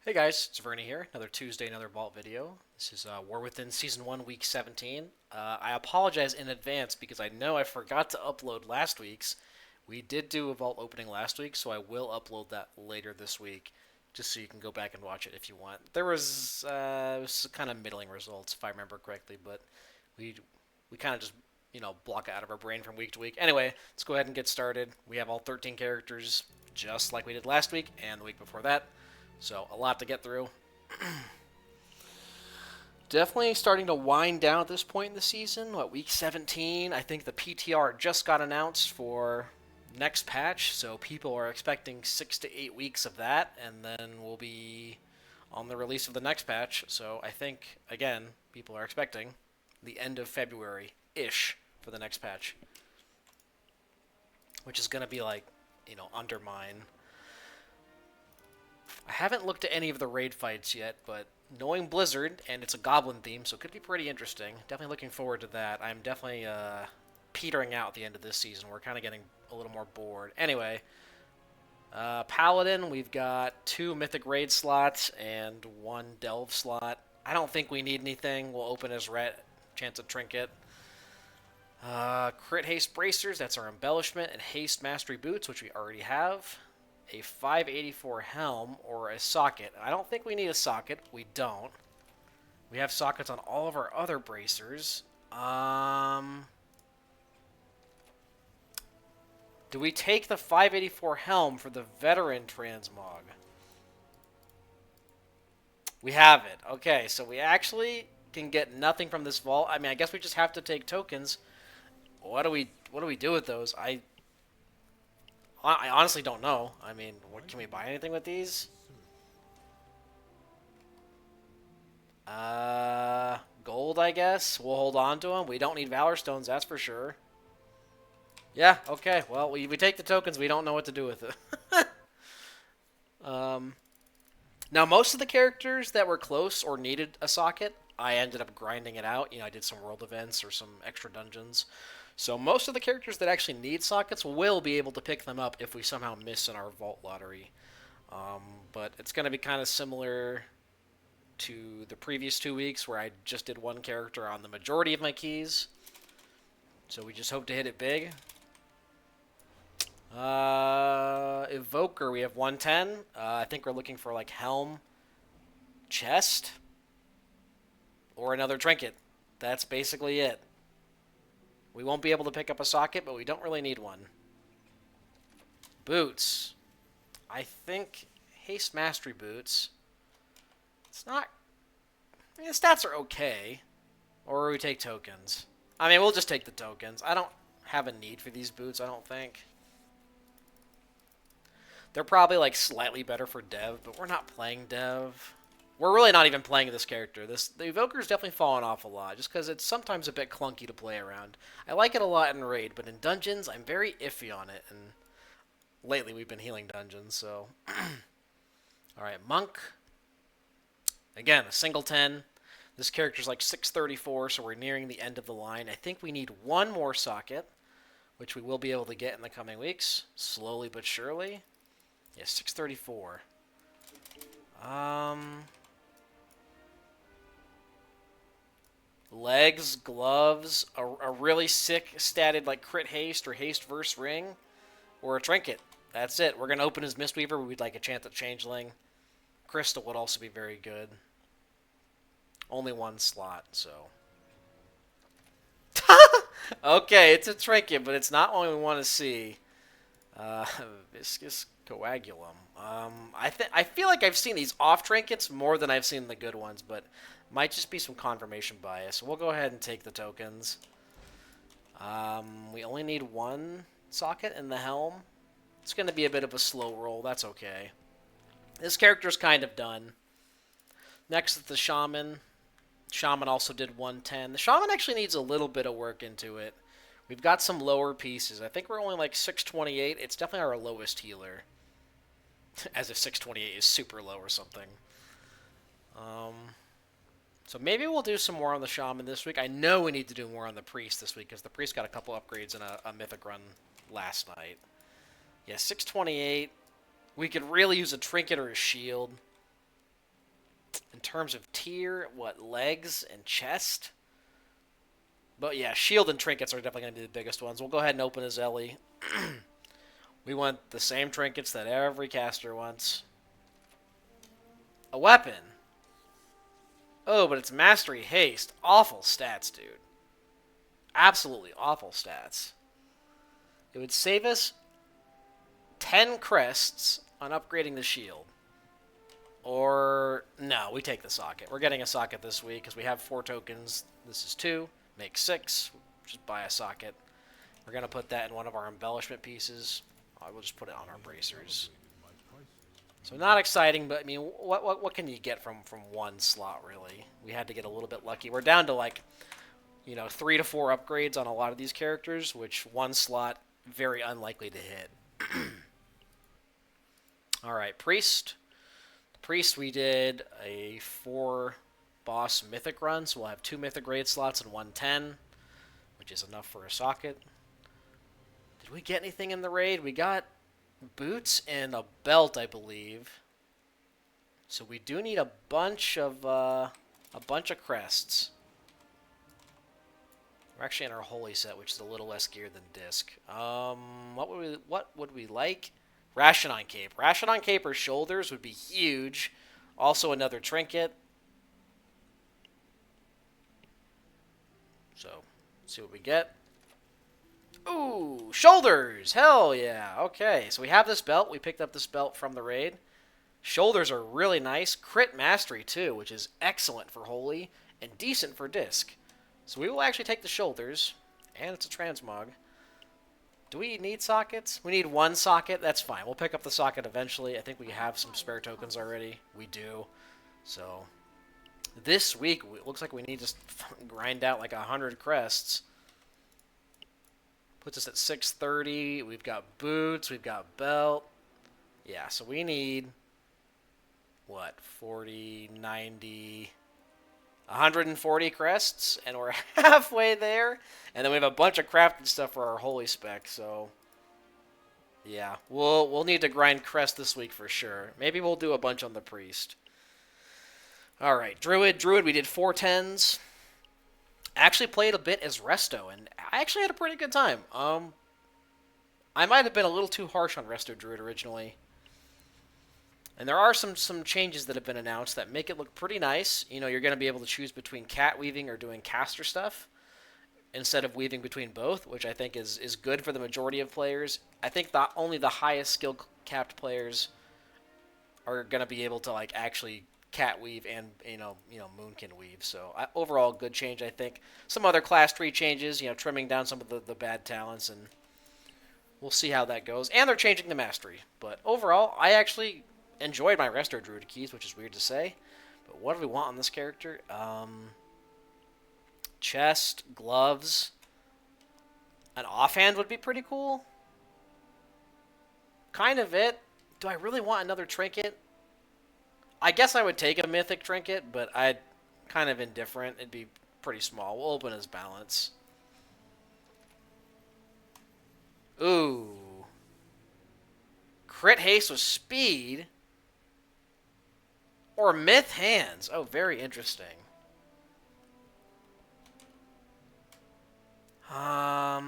Hey guys, it's Vernhigh here. Another Tuesday, another Vault video. This is War Within Season 1, Week 17. I apologize in advance because I know I forgot to upload last week's. We did do a Vault opening last week, so I will upload that later this week, just so you can go back and watch it if you want. It was kind of middling results, if I remember correctly, but we we kind of just, block it out of our brain from week to week. Anyway, let's go ahead and get started. We have all 13 characters, just like we did last week and the week before that. So, a lot to get through. Definitely starting to wind down at this point in the season. Week 17? I think the PTR just got announced for next patch, so people are expecting 6 to 8 weeks of that, and then we'll be on the release of the next patch. So, I think, again, people are expecting the end of February ish for the next patch, which is going to be like, Undermine. I haven't looked at any of the raid fights yet, but knowing Blizzard, and it's a goblin theme, so it could be pretty interesting. Definitely looking forward to that. I'm definitely petering out at the end of this season. We're kind of getting a little more bored. Anyway, Paladin, we've got 2 Mythic Raid slots and 1 Delve slot. I don't think we need anything. We'll open as Ret, chance of Trinket. Crit Haste Bracers, that's our embellishment, and Haste Mastery Boots, which we already have. A 584 helm or a socket. I don't think we need a socket. We don't. We have sockets on all of our other bracers. Do we take the 584 helm for the veteran transmog? We have it. Okay, so we actually can get nothing from this vault. I mean, I guess we just have to take tokens. What do we do with those? I honestly don't know. I mean, can we buy anything with these? Gold, I guess. We'll hold on to them. We don't need Valor Stones, that's for sure. Yeah, okay. Well, we take the tokens. We don't know what to do with it. Now, most of the characters that were close or needed a socket, I ended up grinding it out. I did some world events or some extra dungeons. So most of the characters that actually need sockets will be able to pick them up if we somehow miss in our vault lottery. But it's going to be kind of similar to the previous 2 weeks where I just did one character on the majority of my keys. So we just hope to hit it big. Evoker, we have 110. I think we're looking for like Helm, Chest, or another trinket. That's basically it. We won't be able to pick up a socket, but we don't really need one. Boots. I think Haste Mastery Boots. It's not... I mean, the stats are okay. Or we take tokens. I mean, we'll just take the tokens. I don't have a need for these boots, I don't think. They're probably like slightly better for Dev, but we're not playing Dev. We're really not even playing this character. The Evoker's definitely fallen off a lot, just because it's sometimes a bit clunky to play around. I like it a lot in Raid, but in Dungeons, I'm very iffy on it, and lately we've been healing Dungeons, so... Alright, Monk. Again, a single 10. This character's like 634, so we're nearing the end of the line. I think we need one more socket, which we will be able to get in the coming weeks, slowly but surely. Yeah, 634. Legs, gloves, a really sick statted like crit haste or haste verse ring, or a trinket. That's it. We're going to open his Mistweaver. We'd like a chance at Changeling. Crystal would also be very good. Only one slot, so. Okay, it's a trinket, but it's not what we want to see. Viscous Coagulum. I feel like I've seen these off trinkets more than I've seen the good ones, but might just be some confirmation bias. We'll go ahead and take the tokens. We only need one socket in the helm. It's going to be a bit of a slow roll. That's okay. This character's kind of done. Next is the Shaman. Shaman also did 110. The Shaman actually needs a little bit of work into it. We've got some lower pieces. I think we're only like 628. It's definitely our lowest healer. As if 628 is super low or something. So maybe we'll do some more on the Shaman this week. I know we need to do more on the Priest this week, because the Priest got a couple upgrades in a Mythic run last night. Yeah, 628. We could really use a Trinket or a Shield. terms of tier, what, legs and chest? But yeah, shield and trinkets are definitely going to be the biggest ones. We'll go ahead and open a Zelly. We want the same trinkets that every caster wants. A weapon. Oh, but it's mastery haste. Awful stats, dude. Absolutely awful stats. It would save us 10 crests on upgrading the shield. Or, no, we take the socket. We're getting a socket this week because we have 4 tokens. This is 2. Make 6. Just buy a socket. We're going to put that in one of our embellishment pieces. We'll just put it on our bracers. So not exciting, but I mean, what can you get from one slot, really? We had to get a little bit lucky. We're down to, like, 3 to 4 upgrades on a lot of these characters, which one slot, very unlikely to hit. Alright, Priest. Priest, we did a 4 boss mythic run, so we'll have 2 mythic raid slots and 1 10, which is enough for a socket. Did we get anything in the raid? We got boots and a belt, I believe. So we do need a bunch of crests. We're actually in our holy set, which is a little less geared than disc. What would we like? Rashodon cape. Rashodon cape or shoulders would be huge. Also another trinket. So, let's see what we get. Ooh, shoulders! Hell yeah! Okay, so we have this belt. We picked up this belt from the raid. Shoulders are really nice. Crit mastery, too, which is excellent for holy and decent for disc. So we will actually take the shoulders, and it's a transmog. Do we need sockets? We need 1 socket. That's fine. We'll pick up the socket eventually. I think we have some spare tokens already. We do. So this week, it looks like we need to grind out like 100 crests. Puts us at 630. We've got boots. We've got belt. Yeah, so we need, what, 40, 90... 140 crests, and we're halfway there. And then we have a bunch of crafted stuff for our holy spec, so yeah, we'll need to grind crest this week for sure. Maybe we'll do a bunch on the priest. Alright, Druid, we did 4 10s. Actually played a bit as Resto, and I actually had a pretty good time. I might have been a little too harsh on Resto Druid originally. And there are some changes that have been announced that make it look pretty nice. You're going to be able to choose between cat weaving or doing caster stuff instead of weaving between both, which I think is good for the majority of players. I think that only the highest skill capped players are going to be able to actually cat weave and moonkin weave. So overall, good change, I think. Some other class tree changes, trimming down some of the bad talents, and we'll see how that goes. And they're changing the mastery. But overall, I actually enjoyed my Resto Druid keys, which is weird to say. But what do we want on this character? Chest, gloves. An offhand would be pretty cool. Kind of it. Do I really want another trinket? I guess I would take a mythic trinket, but I'd kind of indifferent. It'd be pretty small. We'll open his balance. Ooh. Crit haste with speed. Or myth hands. Oh, very interesting. I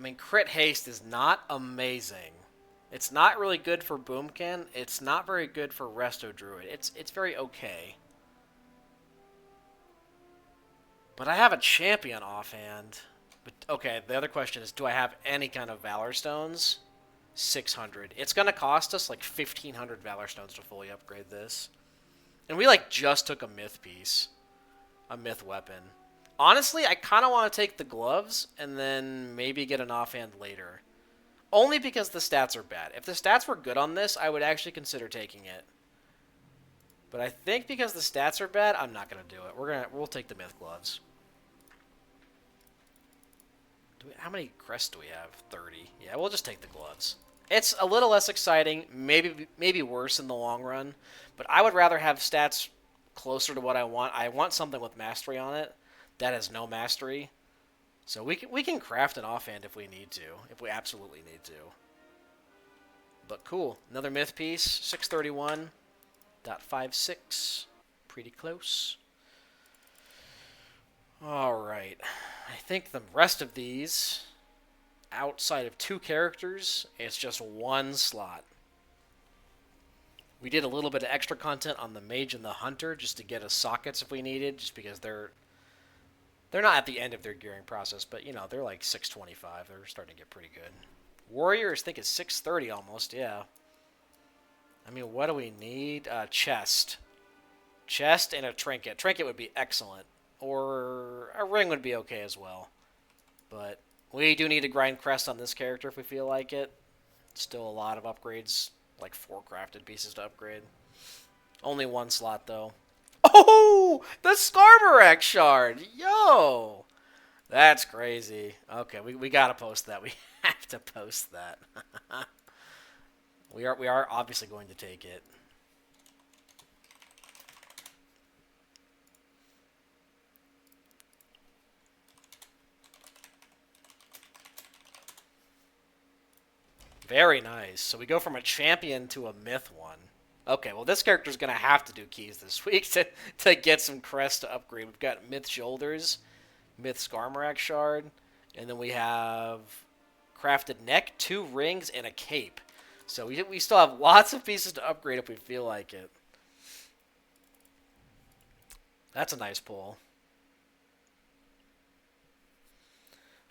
mean, crit haste is not amazing. It's not really good for Boomkin. It's not very good for Resto Druid. It's very okay. But I have a champion offhand. But okay, the other question is, do I have any kind of Valor Stones? 600. It's going to cost us like 1,500 Valor Stones to fully upgrade this. And we just took a myth piece. A myth weapon. Honestly, I kind of want to take the gloves and then maybe get an offhand later. Only because the stats are bad. If the stats were good on this, I would actually consider taking it. But I think because the stats are bad, I'm not going to do it. We'll take the myth gloves. How many crests do we have? 30. Yeah, we'll just take the gloves. It's a little less exciting, maybe worse in the long run, but I would rather have stats closer to what I want. I want something with mastery on it that has no mastery. So we can craft an offhand if we need to, if we absolutely need to. But cool. Another myth piece, 631. .56. Pretty close. Alright. I think the rest of these, outside of 2 characters, it's just 1 slot. We did a little bit of extra content on the Mage and the Hunter just to get us sockets if we needed, just because they're not at the end of their gearing process, but, you know, they're like 625. They're starting to get pretty good. Warriors, I think it's 630 almost, yeah. I mean, what do we need? Chest. Chest and a trinket. Trinket would be excellent. Or a ring would be okay as well. But we do need to grind crest on this character if we feel like it. Still a lot of upgrades. Like 4 crafted pieces to upgrade. Only 1 slot, though. Oh! The Skarmorak shard! Yo! That's crazy. Okay, we gotta post that. We have to post that. We are obviously going to take it. Very nice. So we go from a champion to a myth one. Okay, well this character's going to have to do keys this week to get some crest to upgrade. We've got Myth Shoulders, Myth Skarmorak Shard, and then we have Crafted Neck, 2 rings, and a cape. So we still have lots of pieces to upgrade if we feel like it. That's a nice pull.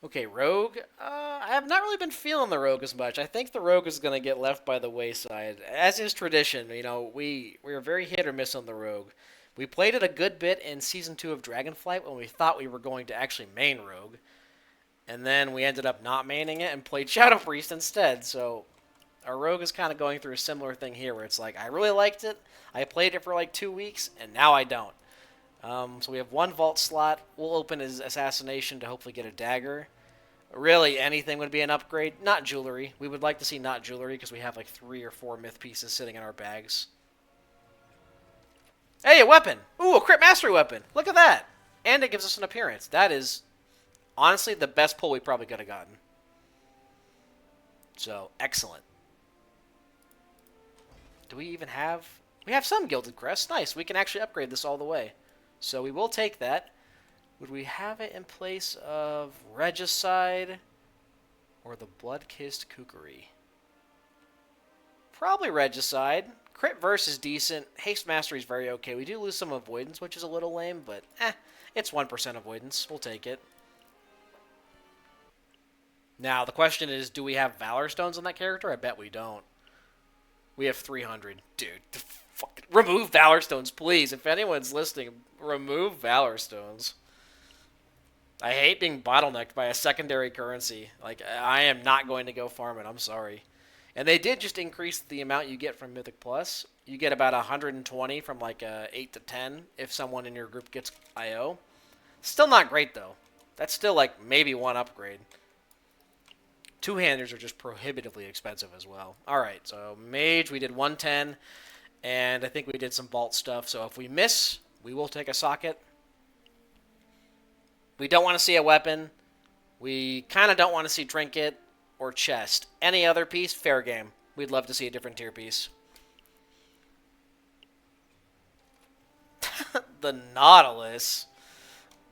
Okay, Rogue. I have not really been feeling the Rogue as much. I think the Rogue is going to get left by the wayside. As is tradition, you know, we are very hit or miss on the Rogue. We played it a good bit in Season 2 of Dragonflight when we thought we were going to actually main Rogue. And then we ended up not maining it and played Shadow Priest instead. So our Rogue is kind of going through a similar thing here where it's like, I really liked it. I played it for like 2 weeks, and now I don't. So we have 1 vault slot. We'll open his Assassination to hopefully get a dagger. Really, anything would be an upgrade. Not jewelry. We would like to see not jewelry because we have like 3 or 4 myth pieces sitting in our bags. Hey, a weapon! Ooh, a crit mastery weapon! Look at that! And it gives us an appearance. That is, honestly, the best pull we probably could have gotten. So, excellent. Do we even have... We have some Gilded Crest. Nice. We can actually upgrade this all the way. So we will take that. Would we have it in place of Regicide or the Blood-Kissed Kukri? Probably Regicide. Crit Verse is decent. Haste Mastery is very okay. We do lose some Avoidance, which is a little lame, but it's 1% Avoidance. We'll take it. Now, the question is, do we have Valor Stones on that character? I bet we don't. We have 300. Dude, remove Valor Stones, please. If anyone's listening, remove Valor Stones. I hate being bottlenecked by a secondary currency. Like, I am not going to go farm it. I'm sorry. And they did just increase the amount you get from Mythic Plus. You get about 120 from like 8 to 10 if someone in your group gets IO. Still not great, though. That's still like maybe 1 upgrade. 2-handers are just prohibitively expensive as well. Alright, so Mage, we did 110. And I think we did some vault stuff. So if we miss, we will take a socket. We don't want to see a weapon. We kind of don't want to see trinket or chest. Any other piece, fair game. We'd love to see a different tier piece. The Nautilus.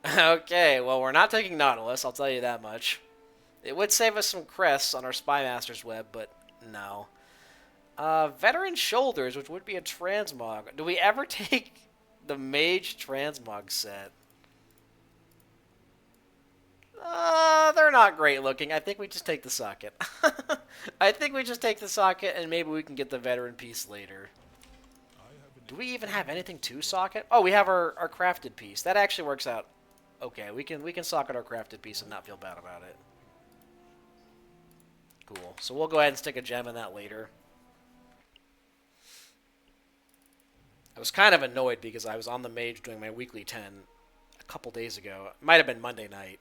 Okay, well, we're not taking Nautilus, I'll tell you that much. It would save us some crests on our Spymaster's Web, but no. Veteran Shoulders, which would be a transmog. Do we ever take the Mage transmog set? They're not great looking. I think we just take the socket. I think we just take the socket, and maybe we can get the veteran piece later. Do we even have anything to socket? Oh, we have our crafted piece. That actually works out. Okay, we can socket our crafted piece and not feel bad about it. Cool. So we'll go ahead and stick a gem in that later. I was kind of annoyed because I was on the Mage doing my weekly 10 a couple days ago. It might have been Monday night.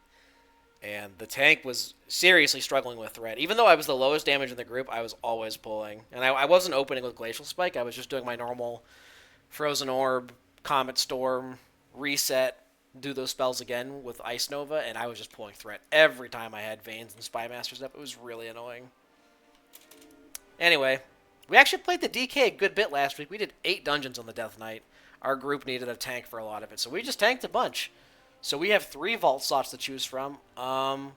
And the tank was seriously struggling with threat. Even though I was the lowest damage in the group, I was always pulling. And I wasn't opening with Glacial Spike. I was just doing my normal Frozen Orb, Comet Storm, Reset, do those spells again with Ice Nova, and I was just pulling threat every time I had Veins and Spymaster stuff. It was really annoying. Anyway, We actually played the DK a good bit last week. We did 8 dungeons on the Death Knight. Our group needed a tank for a lot of it, so we just tanked a bunch. So we have 3 vault slots to choose from. Kind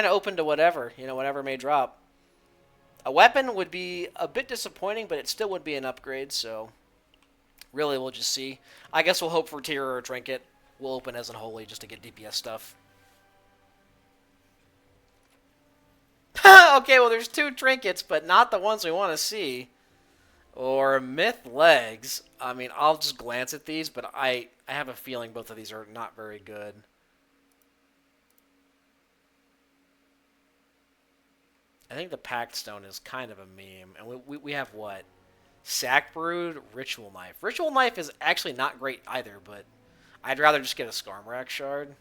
of open to whatever, whatever may drop. A weapon would be a bit disappointing, but it still would be an upgrade, so really we'll just see. I guess we'll hope for tier or a trinket. We'll open as unholy just to get DPS stuff. Okay, well there's 2 trinkets, but not the ones we want to see. Or myth legs. I mean, I'll just glance at these, but I have a feeling both of these are not very good. I think the Pact Stone is kind of a meme. And we have what? Sack Brood, Ritual Knife. Ritual Knife is actually not great either, but I'd rather just get a Skarmorak Shard.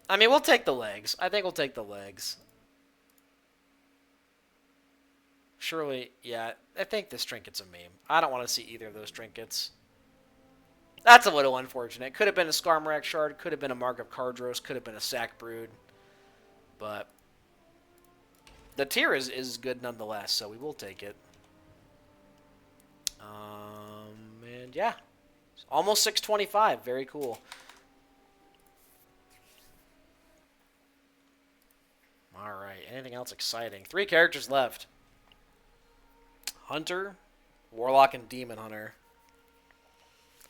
I mean, we'll take the legs. I think we'll take the legs. Surely, yeah, I think this trinket's a meme. I don't want to see either of those trinkets. That's a little unfortunate. Could have been a Skarmorak Shard, could have been a Mark of Cardros, could have been a Sack Brood. But the tier is good nonetheless, so we will take it. And yeah, almost 625. Very cool. All right. Anything else exciting? 3 characters left. Hunter, Warlock, and Demon Hunter.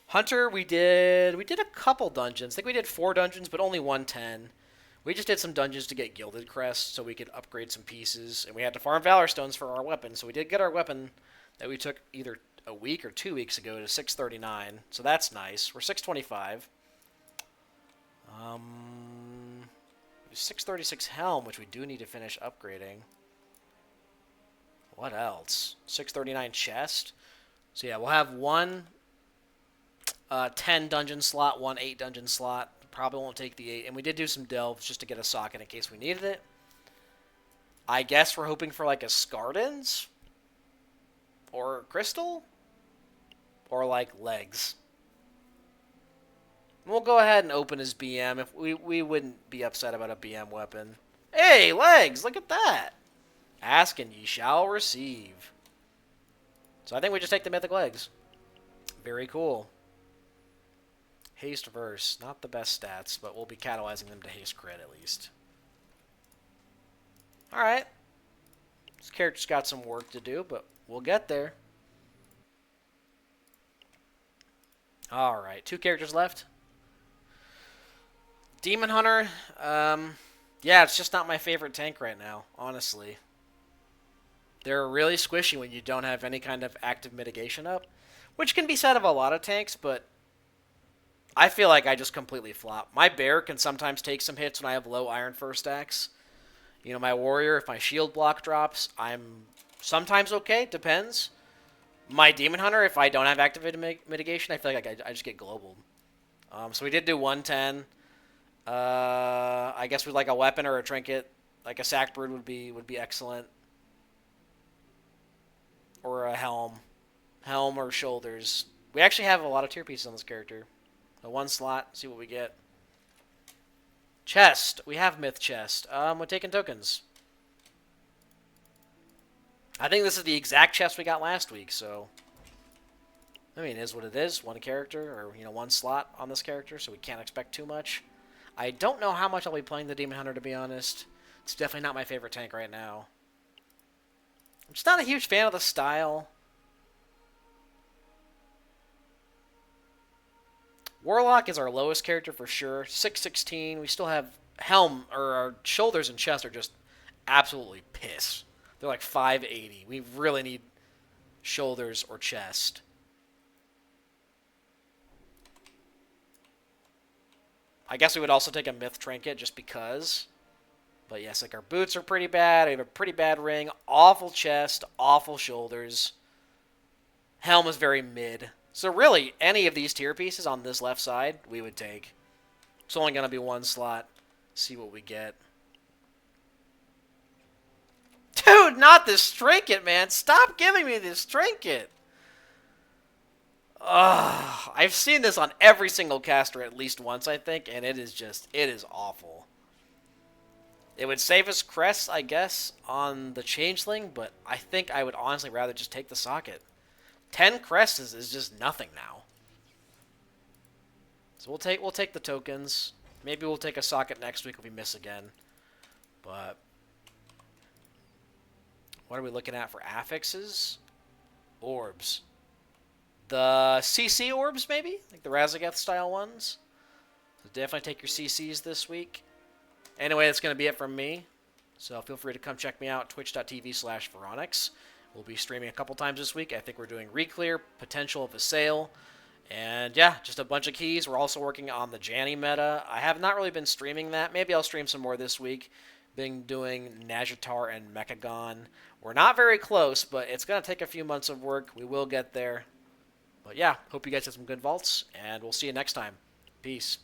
Hunter, we did a couple dungeons. I think we did 4 dungeons, but only 110. We just did some dungeons to get Gilded Crest so we could upgrade some pieces. And we had to farm Valor Stones for our weapon. So we did get our weapon that we took either a week or 2 weeks ago to 639. So that's nice. We're 625. 636 Helm, which we do need to finish upgrading. What else? 639 Chest. So yeah, we'll have one 10 dungeon slot, one 8 dungeon slot. Probably won't take the 8. And we did do some delves just to get a socket in case we needed it. I guess we're hoping for like a Scardens? Or a Crystal? Or like legs. We'll go ahead and open his BM. If we wouldn't be upset about a BM weapon. Hey, legs! Look at that! Ask and ye shall receive. So I think we just take the mythic legs. Very cool. Haste verse. Not the best stats, but we'll be catalyzing them to haste crit at least. Alright. This character's got some work to do, but we'll get there. Alright. 2 characters left. Demon Hunter. Yeah, it's just not my favorite tank right now, honestly. They're really squishy when you don't have any kind of active mitigation up, which can be said of a lot of tanks, but I feel like I just completely flop. My bear can sometimes take some hits when I have low Iron Fur stacks. You know, my warrior, if my shield block drops, I'm sometimes okay, depends. My Demon Hunter, if I don't have activated mitigation, I feel like I just get global. So we did do 110. I guess with like a weapon or a trinket, like a Sack Brood would be excellent. Or a helm. Helm or shoulders. We actually have a lot of tier pieces on this character. A 1 slot, see what we get. Chest. We have myth chest. We're taking tokens. I think this is the exact chest we got last week, so I mean, it is what it is. 1 character, or 1 slot on this character, so we can't expect too much. I don't know how much I'll be playing the Demon Hunter, to be honest. It's definitely not my favorite tank right now. I'm just not a huge fan of the style. Warlock is our lowest character for sure. 616. We still have Helm, or our shoulders and chest are just absolutely piss. They're like 580. We really need shoulders or chest. I guess we would also take a myth trinket just because. But yes, like our boots are pretty bad. We have a pretty bad ring. Awful chest. Awful shoulders. Helm is very mid. So really, any of these tier pieces on this left side, we would take. It's only going to be 1 slot. See what we get. Dude, not this trinket, man. Stop giving me this trinket. Ugh, I've seen this on every single caster at least once, I think, and it is awful. It would save us crests, I guess, on the changeling, but I think I would honestly rather just take the socket. 10 crests is just nothing now. So we'll take the tokens. Maybe we'll take a socket next week if we miss again. But what are we looking at for affixes? Orbs. The CC orbs, maybe? Like the Razageth style ones? So definitely take your CCs this week. Anyway, that's going to be it from me. So feel free to come check me out, twitch.tv/Vernhigh. We'll be streaming a couple times this week. I think we're doing Reclear, potential of a sale, and yeah, just a bunch of keys. We're also working on the Janny meta. I have not really been streaming that. Maybe I'll stream some more this week. Been doing Najatar and Mechagon. We're not very close, but it's going to take a few months of work. We will get there. But yeah, hope you guys have some good vaults, and we'll see you next time. Peace.